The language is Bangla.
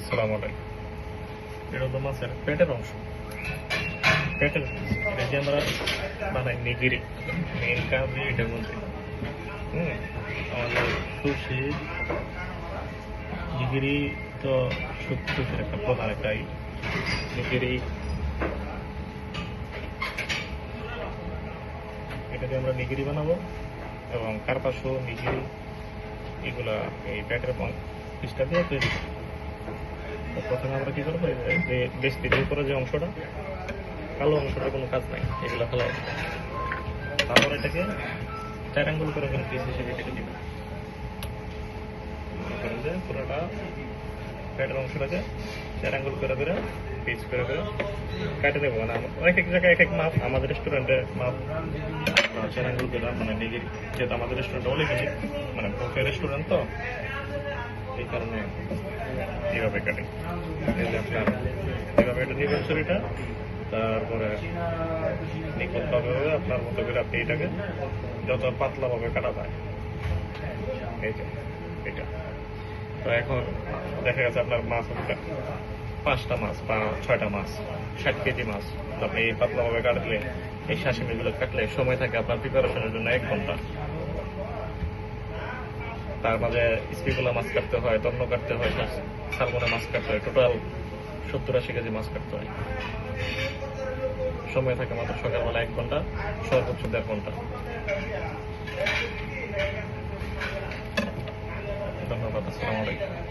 আসসালামু আলাইকুম। এটা হলো মাছের পেটের অংশ। পেটের এটা দিয়ে আমরা বানাই নিগিরি। মেন কাজ এটার মধ্যে। হুম, আমাদের সুশি নিগিরি তো সুশির একটা প্রধান একটাই নিগিরি। এটা দিয়ে আমরা নিগিরি বানাবো এবং কার্পাসো নিগিরি এগুলা এই পেটের পিসটা দিয়ে তৈরি করবো। তো প্রথমে আমরা কি করবো, যে বেস্তির উপরে যে অংশটা কালো অংশটা কোনো কাজ নাই, এগুলো ফেলাই। তারপর এটাকে 4 আঙ্গুল করে পিস হিসেবে কেটে দিবেন। পুরোটা পেটের অংশটাকে 4 আঙ্গুল করে পিস করে কেটে দেবো। মানে এক এক জায়গায় এক এক মাপ, আমাদের রেস্টুরেন্টে মাপ 4 আঙ্গুল করে, মানে নিজের, যেহেতু আমাদের রেস্টুরেন্ট অনেক মানে রেস্টুরেন্ট, তো এই কারণে এইভাবে কাটি। এই যে আপনার এইভাবে এটা দিবেন ছুরিটা, তারপরে নিখুঁতভাবে আপনার মতো করে আপনি এটাকে যত পাতলাভাবে কাটা যায়। এই যে এটা তো এখন দেখা গেছে আপনার মাছ হচ্ছে 5টা মাছ বা 6টা মাছ, 60 কেজি মাছ। তো আপনি এই পাতলাভাবে কাটলে, এই শাসিমিগুলো কাটলে সময় থাকে আপনার প্রিপারেশনের জন্য 1 ঘন্টা। তার মাঝে স্পিগুলা মাছ কাটতে হয়, তন্ন কাটতে হয়, সালমনে মাছ কাটতে হয়, টোটাল 70-80 কেজি মাছ কাটতে হয়। সময় থাকে মাত্র সকালবেলা 1 ঘন্টা, সর্বোচ্চ 1.5 ঘন্টা। ধন্যবাদ। আসসালামু আলাইকুম।